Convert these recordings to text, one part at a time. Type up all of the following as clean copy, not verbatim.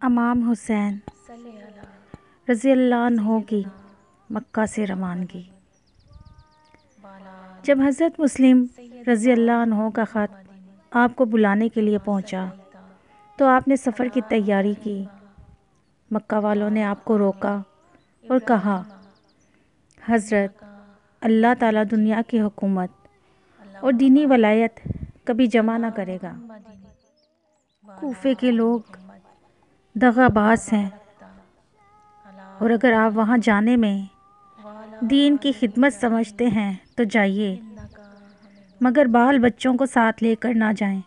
امام حسین رضی اللہ عنہ کی مکہ سے روانگی۔ جب حضرت مسلم رضی اللہ عنہ کا خط آپ کو بلانے کے لیے پہنچا تو آپ نے سفر کی تیاری کی۔ مکہ والوں نے آپ کو روکا اور کہا، حضرت، اللہ تعالیٰ دنیا کی حکومت اور دینی ولایت کبھی جمع نہ کرے گا۔ کوفے کے لوگ دغا باز ہیں اور اگر آپ وہاں جانے میں دین کی خدمت سمجھتے ہیں تو جائیے، مگر بال بچوں کو ساتھ لے کر نہ جائیں۔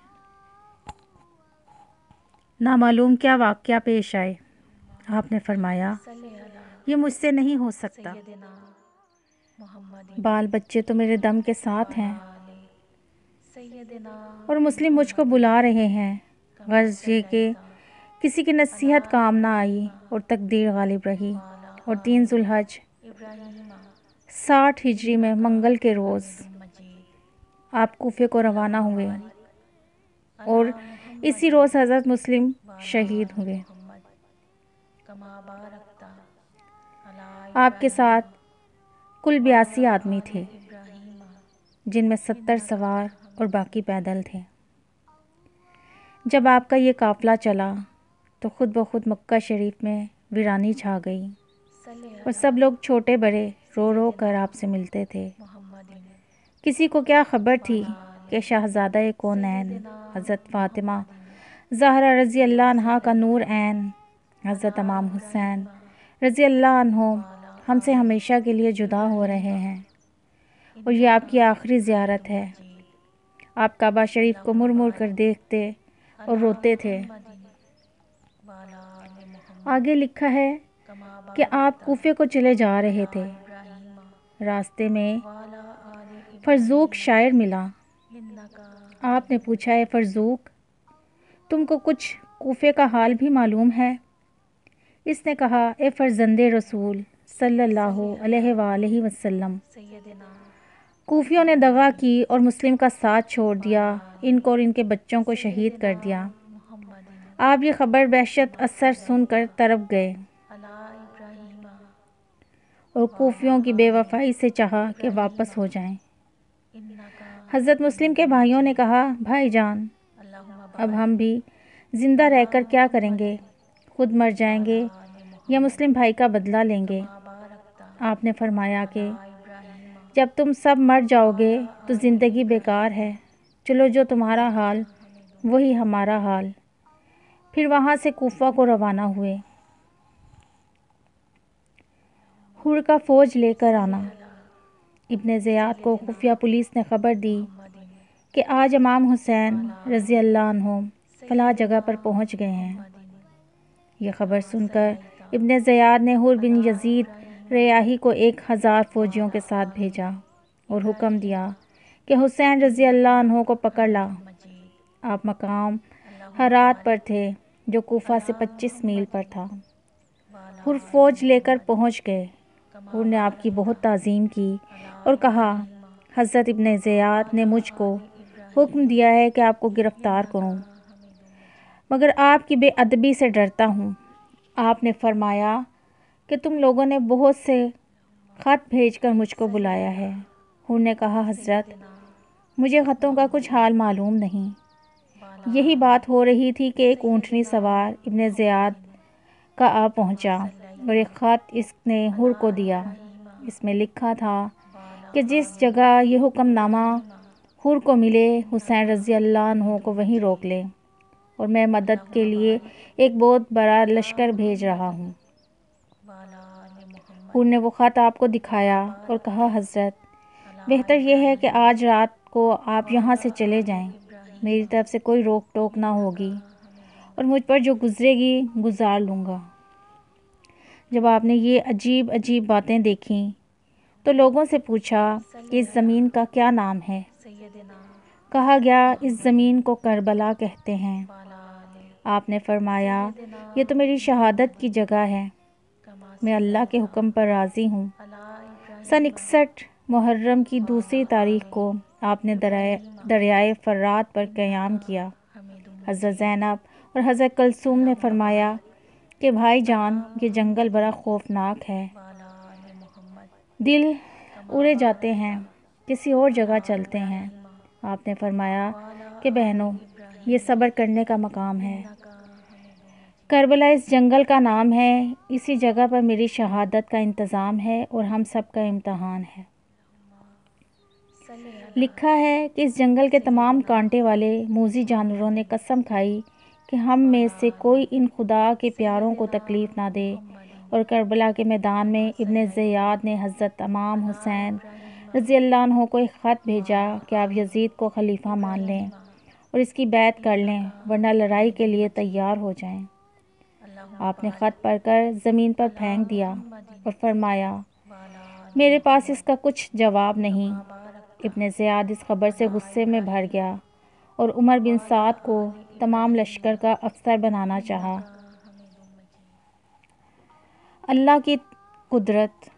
نامعلوم کیا واقعہ پیش آئے۔ آپ نے فرمایا، یہ مجھ سے نہیں ہو سکتا، بال بچے تو میرے دم کے ساتھ ہیں اور مسلم مجھ کو بلا رہے ہیں۔ غرض یہ کہ کسی کی نصیحت کام نہ آئی اور تقدیر غالب رہی، اور 3 ذوالحج 60 ہجری میں منگل کے روز آپ کوفے کو روانہ ہوئے اور اسی روز حضرت مسلم شہید ہوئے۔ آپ کے ساتھ کل 82 آدمی تھے، جن میں 70 سوار اور باقی پیدل تھے۔ جب آپ کا یہ قافلہ چلا تو خود بخود مکہ شریف میں ویرانی چھا گئی اور سب لوگ چھوٹے بڑے رو رو کر آپ سے ملتے تھے۔ کسی کو کیا خبر تھی کہ شہزادہ کونین حضرت فاطمہ زہرا رضی اللہ عنہا کا نور عین حضرت امام حسین رضی اللہ عنہ ہم سے ہمیشہ کے لیے جدا ہو رہے ہیں اور یہ آپ کی آخری زیارت ہے۔ آپ کعبہ شریف کو مڑ مڑ کر دیکھتے اور روتے تھے۔ آگے لکھا ہے کہ آپ کوفے کو چلے جا رہے تھے، راستے میں فرزوق شاعر ملا۔ آپ نے پوچھا، اے فرزوق، تم کو کچھ کوفے کا حال بھی معلوم ہے؟ اس نے کہا، اے فرزند رسول صلی اللہ علیہ وآلہ وسلم، کوفیوں نے دغا کی اور مسلم کا ساتھ چھوڑ دیا، ان کو اور ان کے بچوں کو شہید کر دیا۔ آپ یہ خبر بحشت اثر سن کر تڑپ گئے اور کوفیوں کی بے وفائی سے چاہا کہ واپس ہو جائیں۔ حضرت مسلم کے بھائیوں نے کہا، بھائی جان، اب ہم بھی زندہ رہ کر کیا کریں گے؟ خود مر جائیں گے یا مسلم بھائی کا بدلہ لیں گے؟ آپ نے فرمایا کہ جب تم سب مر جاؤ گے تو زندگی بیکار ہے، چلو جو تمہارا حال وہی ہمارا حال۔ پھر وہاں سے کوفہ کو روانہ ہوئے۔ حور کا فوج لے کر آنا۔ ابن زیاد کو خفیہ پولیس نے خبر دی کہ آج امام حسین رضی اللہ عنہ فلاں جگہ پر پہنچ گئے ہیں۔ یہ خبر سن کر ابن زیاد نے حور بن یزید ریاحی کو 1000 فوجیوں کے ساتھ بھیجا اور حکم دیا کہ حسین رضی اللہ عنہ کو پکڑ لا۔ آپ مقام ہرات پر تھے جو کوفہ سے 25 میل پر تھا۔ حور فوج لے کر پہنچ گئے۔ حور نے آپ کی بہت تعظیم کی اور کہا، حضرت ابن زیاد نے مجھ کو حکم دیا ہے کہ آپ کو گرفتار کروں، مگر آپ کی بے ادبی سے ڈرتا ہوں۔ آپ نے فرمایا کہ تم لوگوں نے بہت سے خط بھیج کر مجھ کو بلایا ہے۔ حور نے کہا، حضرت، مجھے خطوں کا کچھ حال معلوم نہیں۔ یہی بات ہو رہی تھی کہ ایک اونٹنی سوار ابن زیاد کا آ پہنچا اور ایک خط اس نے حور کو دیا۔ اس میں لکھا تھا کہ جس جگہ یہ حکم نامہ حور کو ملے، حسین رضی اللہ عنہ کو وہیں روک لے، اور میں مدد کے لیے ایک بہت بڑا لشکر بھیج رہا ہوں۔ حور نے وہ خط آپ کو دکھایا اور کہا، حضرت، بہتر یہ ہے کہ آج رات کو آپ یہاں سے چلے جائیں، میری طرف سے کوئی روک ٹوک نہ ہوگی اور مجھ پر جو گزرے گی گزار لوں گا۔ جب آپ نے یہ عجیب عجیب باتیں دیکھیں تو لوگوں سے پوچھا کہ اس زمین کا کیا نام ہے؟ کہا گیا، اس زمین کو کربلا کہتے ہیں۔ آپ نے فرمایا، یہ تو میری شہادت کی جگہ ہے، میں اللہ کے حکم پر راضی ہوں۔ سن 61 محرم کی 2 تاریخ کو آپ نے دریائے فرات پر قیام کیا۔ حضرت زینب اور حضرت کلثوم نے فرمایا کہ بھائی جان یہ جنگل بڑا خوفناک ہے، دل اڑے جاتے ہیں، کسی اور جگہ چلتے ہیں۔ آپ نے فرمایا کہ بہنوں، یہ صبر کرنے کا مقام ہے، کربلا اس جنگل کا نام ہے، اسی جگہ پر میری شہادت کا انتظام ہے اور ہم سب کا امتحان ہے۔ لکھا ہے کہ اس جنگل کے تمام کانٹے والے موذی جانوروں نے قسم کھائی کہ ہم میں سے کوئی ان خدا کے پیاروں کو تکلیف نہ دے، اور کربلا کے میدان میں ابن زیاد نے حضرت امام حسین رضی اللہ عنہ کو ایک خط بھیجا کہ آپ یزید کو خلیفہ مان لیں اور اس کی بیعت کر لیں، ورنہ لڑائی کے لیے تیار ہو جائیں۔ آپ نے خط پڑھ کر زمین پر پھینک دیا اور فرمایا، میرے پاس اس کا کچھ جواب نہیں۔ ابن زیاد اس خبر سے غصے میں بھر گیا اور عمر بن سعد کو تمام لشکر کا افسر بنانا چاہا۔ اللہ کی قدرت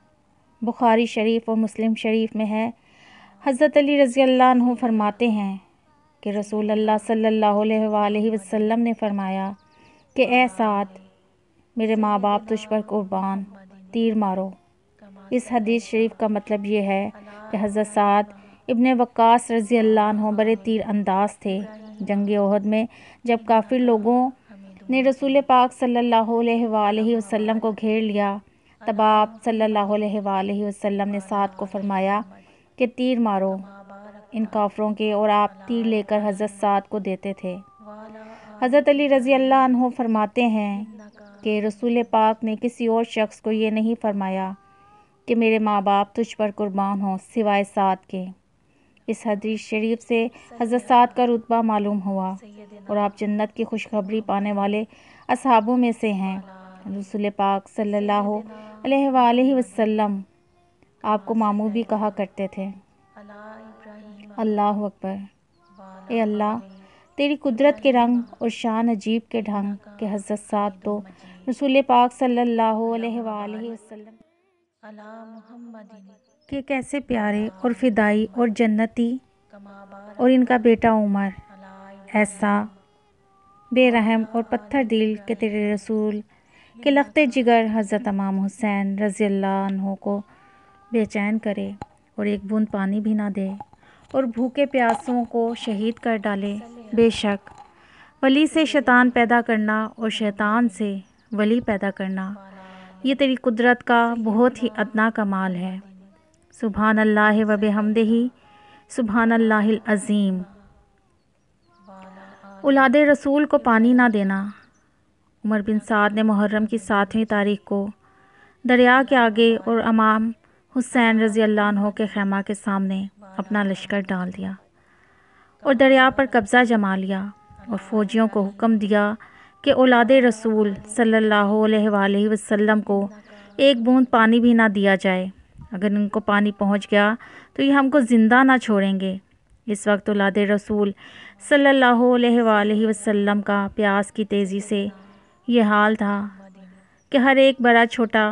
بخاری شریف اور مسلم شریف میں ہے، حضرت علی رضی اللہ عنہ فرماتے ہیں کہ رسول اللہ صلی اللہ علیہ وآلہ وسلم نے فرمایا کہ اے سعد، میرے ماں باپ تجھ پر قربان، تیر مارو۔ اس حدیث شریف کا مطلب یہ ہے کہ حضرت سعد ابن وقاص رضی اللہ عنہ بڑے تیر انداز تھے۔ جنگ احد میں جب کافر لوگوں نے رسول پاک صلی اللہ علیہ وآلہ وسلم کو گھیر لیا، تب آپ صلی اللہ علیہ وآلہ وسلم نے سعد کو فرمایا کہ تیر مارو ان کافروں کے، اور آپ تیر لے کر حضرت سعد کو دیتے تھے۔ حضرت علی رضی اللہ عنہ فرماتے ہیں کہ رسول پاک نے کسی اور شخص کو یہ نہیں فرمایا کہ میرے ماں باپ تجھ پر قربان ہوں سوائے سعد کے۔ اس حدیث شریف سے حضرت سعد کا رتبہ معلوم ہوا اور آپ جنت کی خوشخبری پانے والے اصحابوں میں سے ہیں۔ رسول پاک صلی اللہ علیہ وآلہ وسلم آپ کو ماموں بھی کہا کرتے تھے۔ اللہ اکبر۔ اے اللہ، تیری قدرت کے رنگ اور شان عجیب کے ڈھنگ کہ حضرت سعد تو رسول پاک صلی اللہ علیہ وآلہ وسلم کہ کیسے پیارے اور فدائی اور جنتی، اور ان کا بیٹا عمر ایسا بے رحم اور پتھر دل کہ تیرے رسول کے لختے جگر حضرت امام حسین رضی اللہ عنہ کو بے چین کرے اور ایک بوند پانی بھی نہ دے اور بھوکے پیاسوں کو شہید کر ڈالے۔ بے شک ولی سے شیطان پیدا کرنا اور شیطان سے ولی پیدا کرنا یہ تیری قدرت کا بہت ہی ادنا کمال ہے۔ سبحان اللہ و بحمدہ، سبحان اللہ العظیم۔ اولاد رسول کو پانی نہ دینا۔ عمر بن سعد نے محرم کی 7ویں تاریخ کو دریا کے آگے اور امام حسین رضی اللہ عنہ کے خیمہ کے سامنے اپنا لشکر ڈال دیا اور دریا پر قبضہ جما لیا، اور فوجیوں کو حکم دیا کہ اولاد رسول صلی اللہ علیہ وآلہ وسلم کو ایک بوند پانی بھی نہ دیا جائے، اگر ان کو پانی پہنچ گیا تو یہ ہم کو زندہ نہ چھوڑیں گے۔ اس وقت اولاد رسول صلی اللہ علیہ وآلہ وسلم کا پیاس کی تیزی سے یہ حال تھا کہ ہر ایک بڑا چھوٹا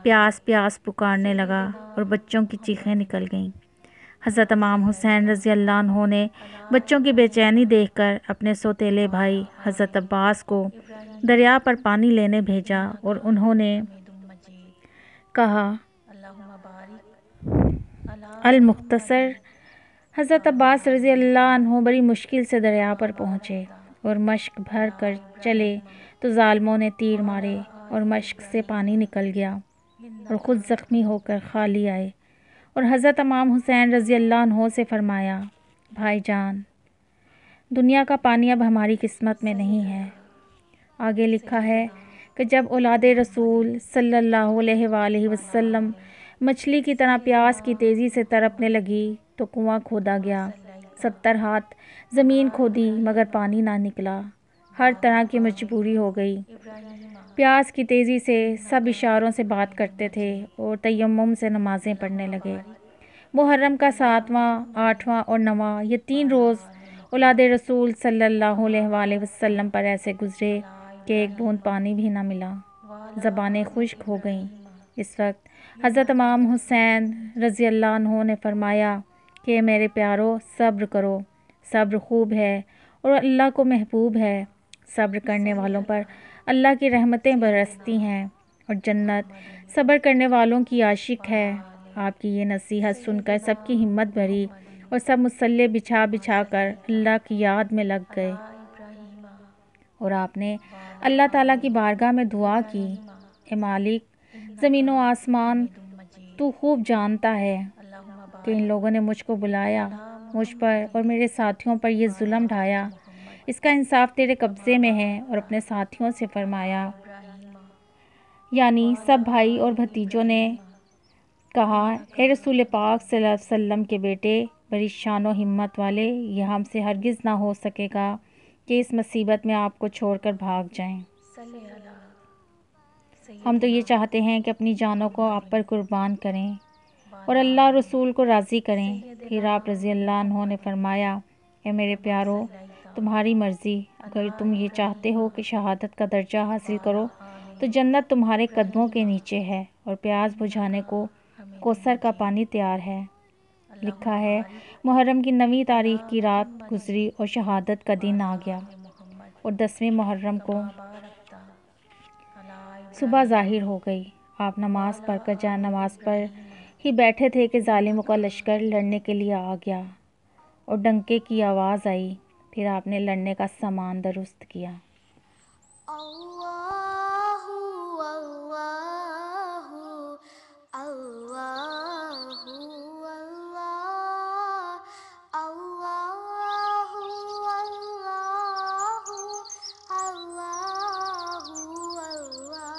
پیاس پیاس پکارنے لگا اور بچوں کی چیخیں نکل گئیں۔ حضرت امام حسین رضی اللہ عنہ نے بچوں کی بے چینی دیکھ کر اپنے سوتیلے بھائی حضرت عباس کو دریا پر پانی لینے بھیجا، اور انہوں نے کہا المختصر۔ حضرت عباس رضی اللہ عنہ بڑی مشکل سے دریا پر پہنچے اور مشک بھر کر چلے تو ظالموں نے تیر مارے اور مشک سے پانی نکل گیا اور خود زخمی ہو کر خالی آئے، اور حضرت امام حسین رضی اللہ عنہ سے فرمایا، بھائی جان، دنیا کا پانی اب ہماری قسمت میں نہیں ہے۔ آگے لکھا ہے کہ جب اولاد رسول صلی اللہ علیہ وآلہ وسلم مچھلی کی طرح پیاس کی تیزی سے تڑپنے لگی تو کنواں کھودا گیا، 70 ہاتھ زمین کھودی مگر پانی نہ نکلا، ہر طرح کی مجبوری ہو گئی۔ پیاس کی تیزی سے سب اشاروں سے بات کرتے تھے اور تیمم سے نمازیں پڑھنے لگے۔ محرم کا 7واں، 8واں اور 9واں یہ 3 روز اولاد رسول صلی اللہ علیہ وآلہ وسلم پر ایسے گزرے کہ ایک بوند پانی بھی نہ ملا، زبانیں خشک ہو گئیں۔ اس وقت حضرت امام حسین رضی اللہ عنہ نے فرمایا کہ میرے پیارو، صبر کرو، صبر خوب ہے اور اللہ کو محبوب ہے، صبر کرنے والوں پر اللہ کی رحمتیں برستی ہیں اور جنت صبر کرنے والوں کی عاشق ہے۔ آپ کی یہ نصیحت سن کر سب کی ہمت بڑھی اور سب مصلے بچھا بچھا کر اللہ کی یاد میں لگ گئے، اور آپ نے اللہ تعالیٰ کی بارگاہ میں دعا کی، اے مالک زمین و آسمان، تو خوب جانتا ہے کہ ان لوگوں نے مجھ کو بلایا، مجھ پر اور میرے ساتھیوں پر یہ ظلم ڈھایا، اس کا انصاف تیرے قبضے میں ہے۔ اور اپنے ساتھیوں سے فرمایا، یعنی سب بھائی اور بھتیجوں نے کہا، اے رسول پاک صلی اللہ علیہ وسلم کے بیٹے، بڑی شان و ہمت والے، یہ ہم سے ہرگز نہ ہو سکے گا کہ اس مصیبت میں آپ کو چھوڑ کر بھاگ جائیں۔ ہم تو یہ چاہتے ہیں کہ اپنی جانوں کو آپ پر قربان کریں اور اللہ رسول کو راضی کریں۔ پھر آپ رضی اللہ عنہ نے فرمایا، اے میرے پیارو، تمہاری مرضی، اگر تم یہ چاہتے ہو کہ شہادت کا درجہ حاصل کرو تو جنت تمہارے قدموں کے نیچے ہے اور پیاس بجھانے کو کوثر کا پانی تیار ہے۔ لکھا ہے، محرم کی 9ویں تاریخ کی رات گزری اور شہادت کا دن آ گیا، اور 10ویں محرم کو صبح ظاہر ہو گئی۔ آپ نماز پڑھ کر جائے نماز پر ہی بیٹھے تھے کہ ظالموں کا لشکر لڑنے کے لیے آ گیا اور ڈنکے کی آواز آئی۔ پھر آپ نے لڑنے کا سامان درست کیا۔ اللہ اللہ اللہ اللہ اللہ اللہ اللہ۔